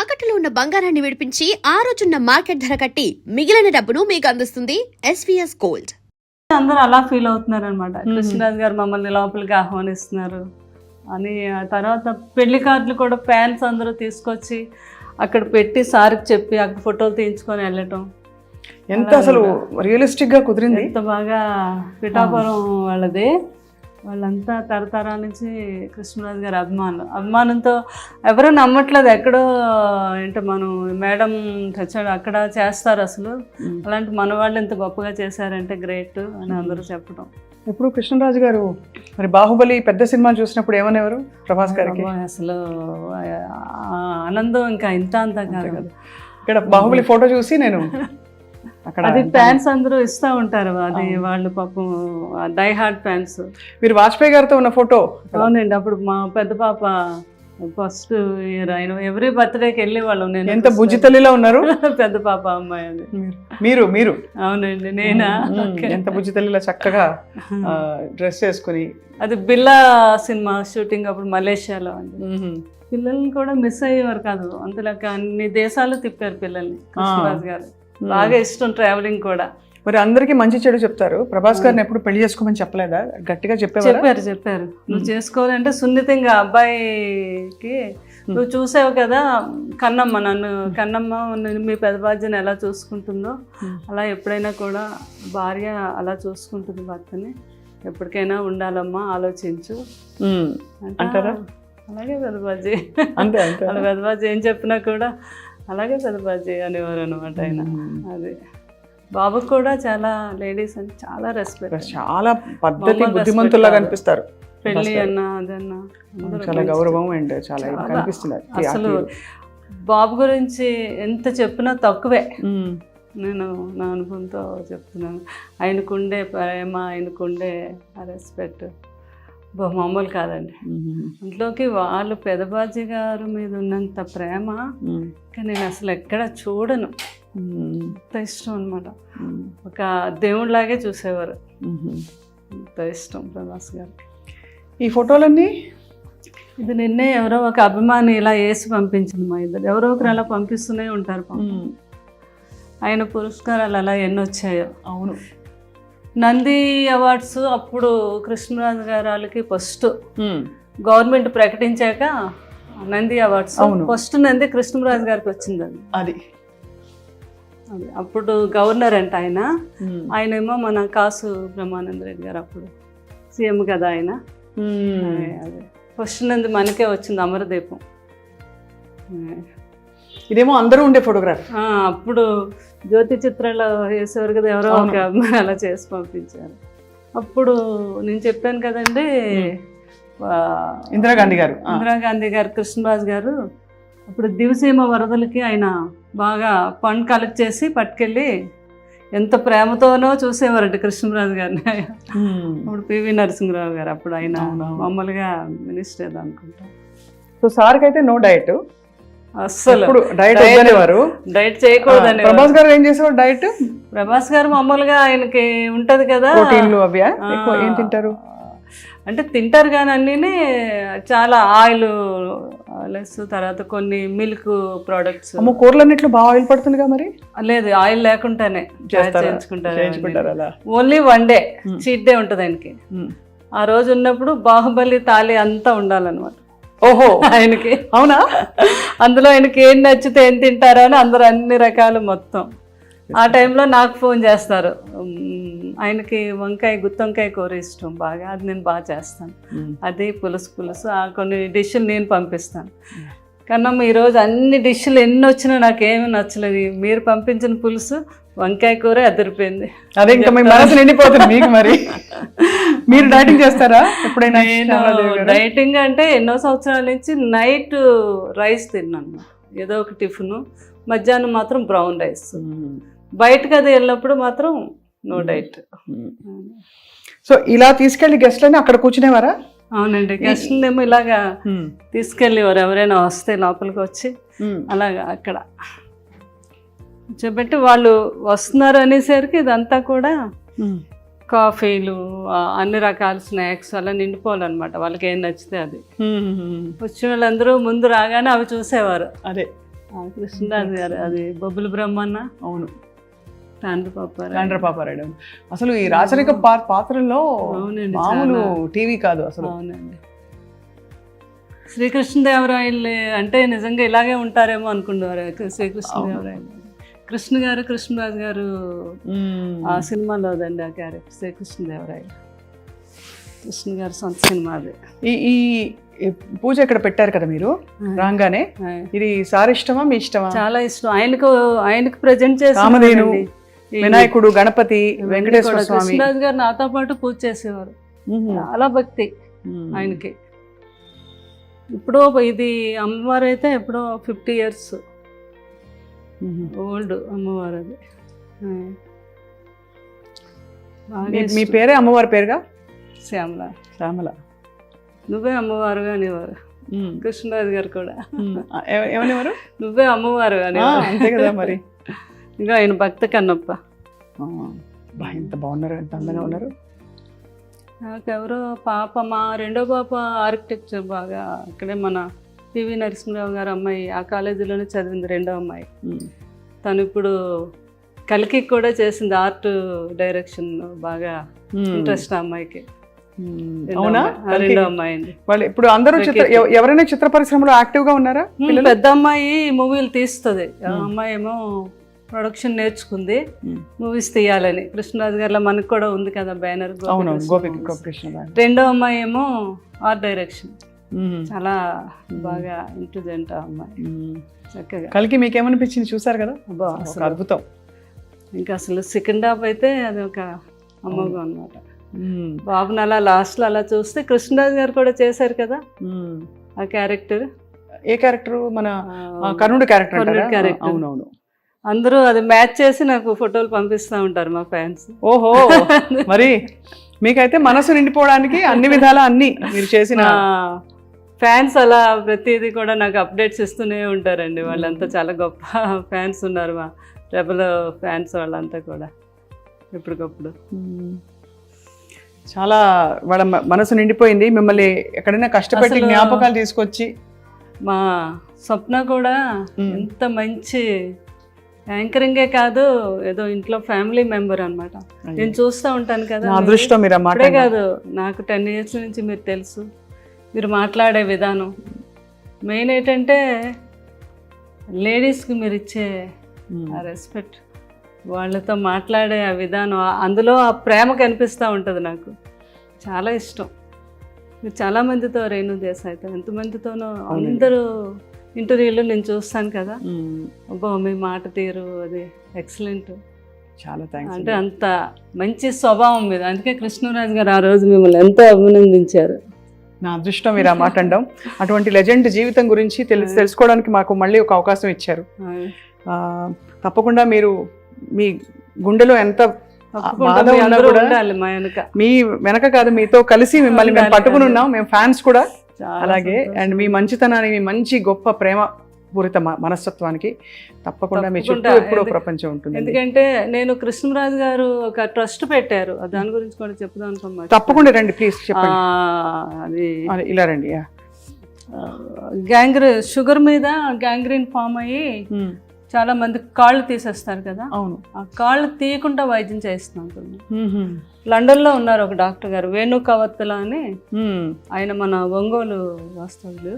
తాకట్టులో ఉన్న బంగారాన్ని విడిపించి ఆ రోజున్న మార్కెట్ ధర కట్టి మిగిలిన డబ్బును మీకు అందిస్తుంది ఎస్వీఎస్ గోల్డ్. అందరూ అలా ఫీల్ అవుతున్నారు అనమాట. కృష్ణరాజు గారు మమ్మల్ని లోపలికి ఆహ్వానిస్తున్నారు అని. ఆ తర్వాత పెళ్లి కార్డులు కూడా ఫ్యాన్స్ అందరూ తీసుకొచ్చి అక్కడ పెట్టి సార్కి చెప్పి అక్కడ ఫోటోలు తీయించుకొని వెళ్ళటం ఎంత అసలు రియలిస్టిక్ గా కుదిరింది. ఎంత బాగా పిఠాపురం వాళ్ళది. వాళ్ళంతా తరతరాల నుంచి కృష్ణరాజు గారి అభిమానంతో ఎవరూ నమ్మట్లేదు. ఎక్కడో ఏంటో మనం మేడం చచ్చాడు అక్కడ చేస్తారు అసలు, అలాంటి మన వాళ్ళు ఎంత గొప్పగా చేశారంటే గ్రేట్ అని అందరూ చెప్పడం. ఇప్పుడు కృష్ణరాజు గారు మరి బాహుబలి పెద్ద సినిమా చూసినప్పుడు ఏమనేవారు ప్రభాస్ గారికి? అసలు ఆనందం ఇంకా ఇంత అంతా కాదు కదా. ఇక్కడ బాహుబలి ఫోటో చూసి నేను అక్కడ అది ఫ్యాన్స్ అందరూ ఇస్తూ ఉంటారు. అది వాళ్ళు పాపం డై హార్ట్ ఫ్యాన్స్. మీరు వాజ్పేయి గారితో ఉన్న ఫోటో? అవునండి, అప్పుడు మా పెద్ద పాప ఫస్ట్ ఇయర్ ఆయన ఎవ్రీ బర్త్డేకి వెళ్ళే వాళ్ళం. నేను ఎంత బుజ్జి తల్లిలో ఉన్నారు. పెద్ద పాప అమ్మాయి అది. మీరు అవునండి, నేనా? ఎంత బుజ్జి తల్లిలో చక్కగా డ్రెస్ వేసుకుని. అది బిల్లా సినిమా షూటింగ్ అప్పుడు మలేషియాలో అండి. పిల్లల్ని కూడా మిస్ అయ్యేవారు కాదు, అంతలాగా అన్ని దేశాలు తిప్పారు పిల్లల్ని కృష్ణరాజు గారు. బాగా ఇష్టం ట్రావెలింగ్ కూడా. మరి అందరికీ మంచి చెడు చెప్తారు. ప్రభాస్ గారిని ఎప్పుడు పెళ్లి చేసుకోమని చెప్పలేదా? గట్టిగా చెప్పారు నువ్వు చేసుకోవాలంటే సున్నితంగా అబ్బాయికి నువ్వు చూసావు కదా కన్నమ్మ, కన్నమ్మ మీ పెద్ద బాధ్యని ఎలా చూసుకుంటుందో అలా ఎప్పుడైనా కూడా భార్య అలా చూసుకుంటుంది భర్తని. ఎప్పటికైనా ఉండాలమ్మా, ఆలోచించు అంటారా? అలాగే పెద్దబాజీ అంతే అలా పెద్దబాజీ ఏం చెప్పినా కూడా అలాగే పెద్దబాజీ అనేవారు అనమాట ఆయన. అది బాబుకు కూడా చాలా లేడీస్ అంటే చాలా రెస్పెక్ట్, చాలా పద్ధతి, బుద్ధిమంతుల్లాగా అనిపిస్తారు. పెళ్ళి అన్నా అదన్నా చాలా గౌరవం అండ్ చాలా కనిపిస్తుంది. అసలు బాబు గురించి ఎంత చెప్పినా తక్కువే. నేను నా అనుభవంతో చెప్తున్నాను. ఆయనకుండే ప్రేమ, ఆయనకుండే రెస్పెక్ట్ మామూలు కాదండి. ఇంట్లోకి వాళ్ళు పెదబాజీ గారు మీద ఉన్నంత ప్రేమ కానీ నేను అసలు ఎక్కడ చూడను. అంత ఇష్టం అనమాట. ఒక దేవుడిలాగే చూసేవారు. అంత ఇష్టం ప్రభాస్ గారికి. ఈ ఫోటోలన్నీ ఇది నిన్నే ఎవరో ఒక అభిమాని ఇలా వేసి పంపించింది. మా ఇద్దరు ఎవరో ఒకరు అలా పంపిస్తూనే ఉంటారు. ఆయన పురస్కారాలు అలా ఎన్ని వచ్చాయో. అవును, నంది అవార్డ్స్ అప్పుడు కృష్ణరాజు గారు వాళ్ళకి ఫస్ట్ గవర్నమెంట్ ప్రకటించాక నంది అవార్డ్స్ ఫస్ట్ నంది కృష్ణరాజు గారికి వచ్చిందండి. అది అప్పుడు గవర్నర్ అంట ఆయన. ఆయనేమో మన కాసు బ్రహ్మానంద రెడ్డి గారు అప్పుడు సీఎం కదా ఆయన. అదే ఫస్ట్ నంది మనకే వచ్చింది, అమరదీపం. ఇదేమో అందరూ ఉండే ఫోటోగ్రాఫ్. అప్పుడు జ్యోతి చిత్రాలు వేసేవారు కదా, ఎవరో ఒక అమ్మాయి అలా చేసి పంపించారు. అప్పుడు నేను చెప్పాను కదండి, ఇందిరాగాంధీ గారు కృష్ణరాజు గారు అప్పుడు దివసీమ వరదలకి ఆయన బాగా ఫండ్ కలెక్ట్ చేసి పట్టుకెళ్ళి ఎంత ప్రేమతోనో చూసేవారంట కృష్ణరాజు గారిని. అప్పుడు పివి నరసింహరావు గారు అప్పుడు ఆయన మామూలుగా మినిస్టర్ అనుకుంటా. సో సార్కి అయితే నో డైట్, అస్సలు డైట్ చేయకూడదని. ప్రభాస్ గారు ఏం చేసేవారు డైట్? ప్రభాస్ గారు మామూలుగా ఆయనకి ఉంటది కదా ప్రోటీన్లు అవి ఏం తింటారు అంటే తింటారు కానీ అన్నీ చాలా ఆయిల్ లెస్, తర్వాత కొన్ని మిల్క్ ప్రోడక్ట్స్. కూరలన్నిట్లో బాగా ఆయిల్ పడుతుందిగా మరి? లేదు, ఆయిల్ లేకుండానే చేయించుకుంటారు. Only one day cheat day ఉంటుంది ఆయనకి. ఆ రోజు ఉన్నప్పుడు బాహుబలి తాళి అంతా ఉండాలన్నమాట. ఓహో, ఆయనకి. అవునా? అందులో ఆయనకి ఏం నచ్చితే ఏం తింటారో అని అందరూ అన్ని రకాలు మొత్తం. ఆ టైంలో నాకు ఫోన్ చేస్తారు. ఆయనకి గుత్తొంకాయ కూర ఇష్టం బాగా, అది నేను బాగా చేస్తాను. అది పులుసు కొన్ని డిష్లు నేను పంపిస్తాను. కన్నమ్మ ఈరోజు అన్ని డిష్లు ఎన్ని వచ్చినా నాకేమీ నచ్చలేదు, మీరు పంపించిన పులుసు వంకాయ కూర అదిరిపోయింది. అదే ఇంకా మీ మనసు నిండిపోతుంది మీకు. మరి మీరు డైటింగ్ చేస్తారా ఎప్పుడైనా? డైటింగ్ అంటే ఎన్నో సంవత్సరాల నుంచి నైట్ రైస్ తిన్నాను, ఏదో ఒక టిఫిన్. మధ్యాహ్నం మాత్రం బ్రౌన్ రైస్. బయటకు అది వెళ్ళినప్పుడు మాత్రం నో డైట్. సో ఇలా తీసుకెళ్ళి గెస్ట్లని అక్కడ కూర్చునేవారా? అవునండి, గెస్ట్లేమో ఇలాగా తీసుకెళ్ళేవారు. ఎవరైనా వస్తే లోపలికి వచ్చి అలాగా అక్కడ కూర్చోబెట్టి వాళ్ళు వస్తున్నారు అనేసరికి ఇదంతా కూడా కాఫీలు, అన్ని రకాల స్నాక్స్ అలా నిండిపోవాలన్నమాట. వాళ్ళకి ఏం నచ్చితే అది. వచ్చిన వాళ్ళందరూ ముందు రాగానే అవి చూసేవారు. అదే కృష్ణరాజు గారు అది బొబ్బుల బ్రహ్మన్న అవును, తండ్రి పాపారావు. తండ్రి పాపారాయుడు. అవును. అసలు ఈ రాచరిక పాత్రల్లో అవునండి, మామూలు టీవీ కాదు అసలు. అవునండి. శ్రీకృష్ణదేవరాయలు అంటే నిజంగా ఇలాగే ఉంటారేమో అనుకున్నారు శ్రీకృష్ణదేవరాయలు. కృష్ణరాజు గారు ఆ సినిమాలోదండి ఆ క్యారెక్టర్ శ్రీకృష్ణదేవరాయలు. కృష్ణ గారు సొంత సినిమా అది. ఈ పూజ ఇక్కడ పెట్టారు కదా మీరు రాగానే, ఇది సార్ ఇష్టమా మీ ఇష్టమా? చాలా ఇష్టం. ఆయనకు ప్రజెంట్ చేసి కామధేను, వినాయకుడు, గణపతి, వెంకటేశ్వర స్వామి. కృష్ణరాజు గారు నాతో పాటు పూజ చేసేవారు. చాలా భక్తి ఆయనకి. ఇప్పుడు ఇది అమ్మవారు అయితే ఎప్పుడో 50 years ఓల్డ్ అమ్మవారు అది. మీ పేరే అమ్మవారి పేరుగా? శ్యామల. శ్యామల. నువ్వే అమ్మవారుగా అనేవారు కృష్ణరాజు గారు కూడా. ఏమనేవారు? నువ్వే అమ్మవారు అని. అంతే కదా మరి. ఇంకా ఆయన భక్త కన్నప్ప. ఎంత బాగున్నారు, ఎంత అందంగా ఉన్నారు. నాకెవరో పాప, మా రెండో పాప ఆర్కిటెక్చర్ బాగా అక్కడే మన పివి నరసింహరావు గారు అమ్మాయి ఆ కాలేజీలోనే చదివింది, రెండో అమ్మాయి. తను ఇప్పుడు కలికి కూడా చేసింది, ఆర్ట్ డైరెక్షన్ బాగా ఇంట్రెస్ట్ ఆ అమ్మాయికి. అవునా? రెండో అమ్మాయి అండి. వాళ్ళు ఇప్పుడు అందరూ ఎవరైనా చిత్ర పరిశ్రమలో యాక్టివ్ గా ఉన్నారా? పెద్ద అమ్మాయి మూవీలు తీస్తుంది, అమ్మాయి ఏమో ప్రొడక్షన్ నేర్చుకుంది, మూవీస్ తీయాలని. కృష్ణరాజు గారిలో మనకు కూడా ఉంది కదా బ్యానర్. రెండో అమ్మాయి ఏమో ఆర్ట్ డైరెక్షన్. చాలా బాగా ఇంటెలిజెంట్ ఆ అమ్మాయి. చక్కగా. కలికి మీకేమనిపించింది? చూసారు కదా, అద్భుతం. ఇంకా అసలు సెకండ్ హాఫ్ అయితే అది ఒక అమ్మగా అన్నమాట. బాబుని అలా లాస్ట్ లో అలా చూస్తే కృష్ణరాజు గారు కూడా చేశారు కదా ఆ క్యారెక్టర్. ఏ క్యారెక్టర్? మన కర్ణుడు క్యారెక్టర్. అవునవును. అందరూ అది మ్యాచ్ చేసి నాకు ఫోటోలు పంపిస్తూ ఉంటారు మా ఫ్యాన్స్. ఓహో, మరి మీకైతే మనసు నిండిపోవడానికి అన్ని విధాలా అన్ని మీరు చేసిన ఫ్యాన్స్ అలా ప్రతిదీ కూడా నాకు అప్డేట్స్ ఇస్తూనే ఉంటారండి. వాళ్ళంతా చాలా గొప్ప ఫ్యాన్స్ ఉన్నారు, మా రెబల్ ఫ్యాన్స్ వాళ్ళంతా కూడా ఎప్పటికప్పుడు. చాలా వాళ్ళ మనసు నిండిపోయింది. మిమ్మల్ని ఎక్కడైనా కష్టపెట్టి జ్ఞాపకాలు తీసుకొచ్చి. మా స్వప్న కూడా ఎంత మంచి యాంకరింగే కాదు, ఏదో ఇంట్లో ఫ్యామిలీ మెంబర్ అనమాట. నేను చూస్తూ ఉంటాను కదా, అదృష్టం మీరు అప్పుడే కాదు, నాకు 10 years నుంచి మీరు తెలుసు. మీరు మాట్లాడే విధానం మెయిన్ ఏంటంటే లేడీస్కి మీరు ఇచ్చే ఆ రెస్పెక్ట్, వాళ్ళతో మాట్లాడే ఆ విధానం, అందులో ఆ ప్రేమ కనిపిస్తూ ఉంటుంది. నాకు చాలా ఇష్టం. మీరు చాలామందితో, రేణు దేశాయ్తో ఎంతమందితోనో అందరూ ఇంటర్వ్యూలో నేను చూస్తాను కదా, అబ్బో మీ మాట తీరు అది ఎక్సలెంట్. చాలా థ్యాంక్స్. అంటే అంత మంచి స్వభావం మీద, అందుకే కృష్ణరాజు గారు ఆ రోజు మిమ్మల్ని ఎంతో అభినందించారు. నా అదృష్టం మీరు ఆ మాట అనడం. అటువంటి లెజెండ్ జీవితం గురించి తెలుసుకోవడానికి మాకు మళ్ళీ ఒక అవకాశం ఇచ్చారు. తప్పకుండా మీరు మీ గుండెలో ఎంత బాధ ఉన్నా కూడా మీ వెనక కాదు, మీతో కలిసి మిమ్మల్ని మేము పట్టుకుని ఉన్నాం, మేము ఫ్యాన్స్ కూడా. అలాగే అండ్ మీ మంచితనానికి, మీ మంచి గొప్ప ప్రేమ పూరిత మనస్తత్వానికి తప్పకుండా మీ చుట్టూ ఎప్పుడో ప్రపంచం ఉంటుంది. ఎందుకంటే నేను కృష్ణరాజు గారు ఒక ట్రస్ట్ పెట్టారు, దాని గురించి కూడా చెప్దాం అనుకున్నాను. తప్పకుండా రండి ప్లీజ్, చెప్పండి. అది ఇలా రండి. షుగర్ మీద గ్యాంగ్రీన్ ఫామ్ అయ్యి చాలా మంది కాళ్ళు తీసేస్తారు కదా. అవును. ఆ కాళ్ళు తీయకుండా వైద్యం చేస్తున్నాను. లండన్లో ఉన్నారు ఒక డాక్టర్ గారు, వేణు కవత్తుల అని. ఆయన మన ఒంగోలు వాస్తవులు.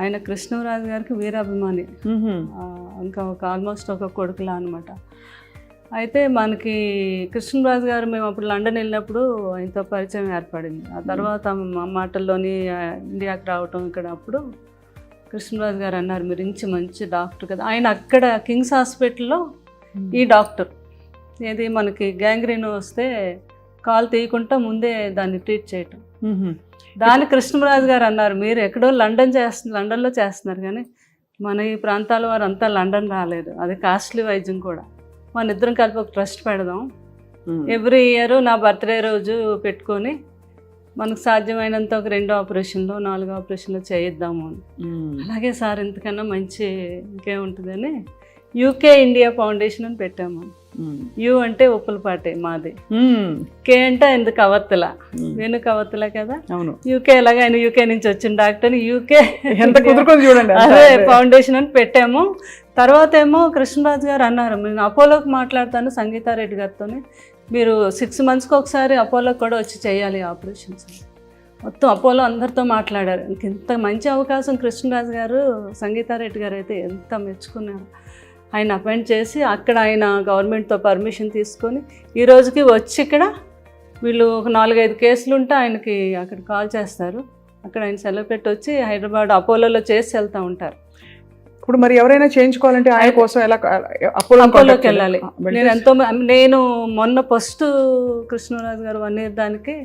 ఆయన కృష్ణరాజు గారికి వీరాభిమాని, ఇంకా ఒక ఆల్మోస్ట్ ఒక కొడుకులా అనమాట. అయితే మనకి కృష్ణరాజు గారు, మేము అప్పుడు లండన్ వెళ్ళినప్పుడు ఆయనతో పరిచయం ఏర్పడింది. ఆ తర్వాత మా మాటల్లోని ఇండియాకి రావటం, ఇక్కడ అప్పుడు కృష్ణరాజు గారు అన్నారు, మీరు మంచి డాక్టర్ కదా. ఆయన అక్కడ కింగ్స్ హాస్పిటల్లో ఈ డాక్టర్, ఏది మనకి గ్యాంగ్రీన్ వస్తే కాలు తీయకుండా ముందే దాన్ని ట్రీట్ చేయటం. దాన్ని కృష్ణరాజు గారు అన్నారు, మీరు ఎక్కడో లండన్లో చేస్తున్నారు కానీ మన ఈ ప్రాంతాల వారు అంతా లండన్ రాలేదు, అది కాస్ట్లీ వైద్యం కూడా. మన ఇద్దరం కలిపి ఒక ట్రస్ట్ పెడదాం, ఎవ్రీ ఇయర్ నా బర్త్డే రోజు పెట్టుకొని మనకు సాధ్యమైనంత ఒక 2 ఆపరేషన్లో 4 ఆపరేషన్లో చేయిద్దాము అని. అలాగే సార్, ఇంతకన్నా మంచి ఇంకేముంటుందని యూకే ఇండియా ఫౌండేషన్ అని పెట్టాము. యు అంటే ఉప్పులపాటి మాది, కే అంటే ఆయన కవత్తల, వేణు కవత్తల కదా. అవును. యూకే ఎలాగ ఆయన యూకే నుంచి వచ్చిన డాక్టర్, యూకే ఎంత కుదురుకొని చూడండి. అదే ఫౌండేషన్ అని పెట్టాము. తర్వాత ఏమో కృష్ణరాజు గారు అన్నారు, నేను అపోలోకి మాట్లాడతాను సంగీతారెడ్డి గారితో, మీరు 6 monthsకి ఒకసారి అపోలోకి కూడా వచ్చి చేయాలి ఆపరేషన్స్. మొత్తం అపోలో అందరితో మాట్లాడారు. ఇంత మంచి అవకాశం కృష్ణరాజు గారు, సంగీతారెడ్డి గారు అయితే ఎంత మెచ్చుకున్నారు. ఆయన అపాయింట్ చేసి అక్కడ ఆయన గవర్నమెంట్తో పర్మిషన్ తీసుకొని ఈ రోజుకి వచ్చి ఇక్కడ వీళ్ళు ఒక 4-5 కేసులు ఉంటే ఆయనకి అక్కడ కాల్ చేస్తారు, అక్కడ ఆయన సెలవు పెట్టి వచ్చి హైదరాబాద్ అపోలోలో చేసి వెళ్తూ ఉంటారు. ఇప్పుడు మరి ఎవరైనా చేయించుకోవాలంటే ఆయన కోసం ఎలా అపోలోకి వెళ్ళాలి? నేను మొన్న ఫస్ట్ కృష్ణరాజు గారు 1 year దానికి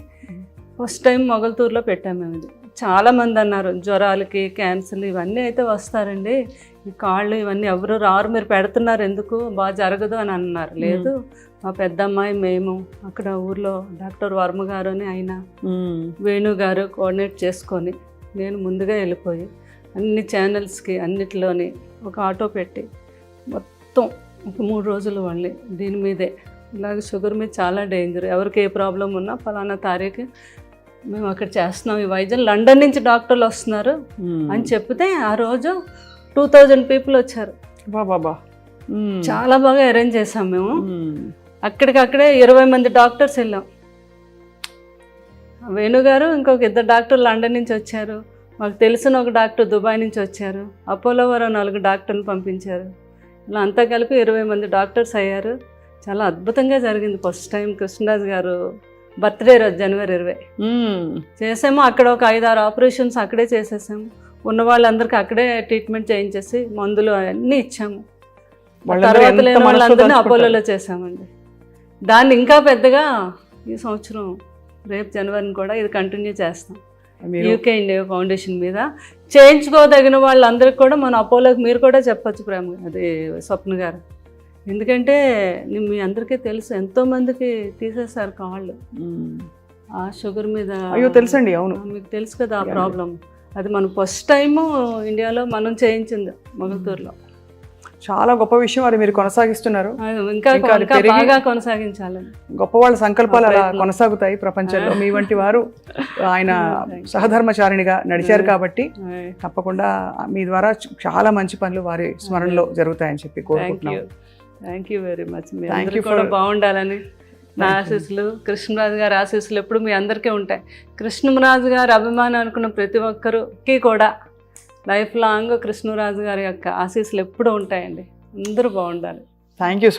ఫస్ట్ టైం మొగల్తూరులో పెట్టాము మేము. ఇది చాలామంది అన్నారు జ్వరాలకి, క్యాన్సర్లు ఇవన్నీ అయితే వస్తారండి, ఈ కాళ్ళు ఇవన్నీ ఎవరు రారు, మీరు పెడుతున్నారు ఎందుకు, బాగా జరగదు అని అన్నారు. లేదు, మా పెద్దమ్మాయి మేము అక్కడ ఊర్లో డాక్టర్ వర్మ గారు అని ఆయన వేణు గారు కోఆర్డినేట్ చేసుకొని నేను ముందుగా వెళ్ళిపోయి అన్ని ఛానల్స్కి అన్నిటిలోని ఒక ఆటో పెట్టి మొత్తం ఒక 3 రోజులు మళ్ళీ దీని మీదే, ఇలాగ షుగర్ మీద చాలా డేంజర్, ఎవరికి ఏ ప్రాబ్లం ఉన్నా ఫలానా తారీఖు మేము అక్కడ చేస్తున్నాం, ఈ వైద్యం లండన్ నుంచి డాక్టర్లు వస్తున్నారు అని చెప్తే ఆ రోజు 2000 people వచ్చారు. బాబా, చాలా బాగా అరేంజ్ చేసాం మేము. అక్కడికక్కడే 20 మంది డాక్టర్స్ వెళ్ళాం. వేణుగారు ఇంకొక 2 డాక్టర్లు లండన్ నుంచి వచ్చారు, మాకు తెలిసిన ఒక డాక్టర్ దుబాయ్ నుంచి వచ్చారు, అపోలో వారు 4 డాక్టర్లు పంపించారు. ఇలా అంతా కలిపి 20 మంది డాక్టర్స్ అయ్యారు. చాలా అద్భుతంగా జరిగింది. ఫస్ట్ టైం కృష్ణరాజు గారు బర్త్డే రోజు January 20 చేసాము. అక్కడ ఒక 5-6 ఆపరేషన్స్ అక్కడే చేసేసాము. ఉన్న వాళ్ళందరికీ అక్కడే ట్రీట్మెంట్ చేయించేసి మందులు అన్నీ ఇచ్చాము. తర్వాత లేని వాళ్ళందరినీ అపోలోలో చేసామండి. దాన్ని ఇంకా పెద్దగా ఈ సంవత్సరం రేపు జనవరిని కూడా ఇది కంటిన్యూ చేస్తాం. యూకే ఇండియా ఫౌండేషన్ మీద చేయించుకోదగిన వాళ్ళందరికీ కూడా మన అపోలోకి మీరు కూడా చెప్పచ్చు ప్రేమ, అది స్వప్న గారు. ఎందుకంటే మీ అందరికీ తెలుసు ఎంతోమందికి తీసేశారు కాళ్ళు ఆ షుగర్ మీద. అయ్యో తెలుసండి. అవును, మీకు తెలుసు కదా ఆ ప్రాబ్లం. అది మనం ఫస్ట్ టైము ఇండియాలో మనం చేయించింది మొగల్తూరులో. చాలా గొప్ప విషయం, అది మీరు కొనసాగిస్తున్నారు. ఇంకా బాగా కొనసాగించాలని గొప్ప వాళ్ళ సంకల్పాలు అలా కొనసాగుతాయి ప్రపంచంలో. మీ వంటి వారు ఆయన సహధర్మచారిణిగా నడిచారు కాబట్టి తప్పకుండా మీ ద్వారా చాలా మంచి పనులు వారి స్మరణలో జరుగుతాయని చెప్పి కోరుకుంటున్నాను. Thank you very much. మీ అందరికీ కూడా బాగుండాలని నా ఆశీస్సులు, కృష్ణరాజు గారి ఆశీస్సులు ఎప్పుడు మీ అందరికీ ఉంటాయి. కృష్ణరాజు గారి అభిమానం అనుకున్న ప్రతి ఒక్కరికి కూడా లైఫ్ లాంగ్ కృష్ణరాజు గారి యొక్క ఆశీస్సులు ఎప్పుడూ ఉంటాయండి. అందరూ బాగుండాలి. Thank you.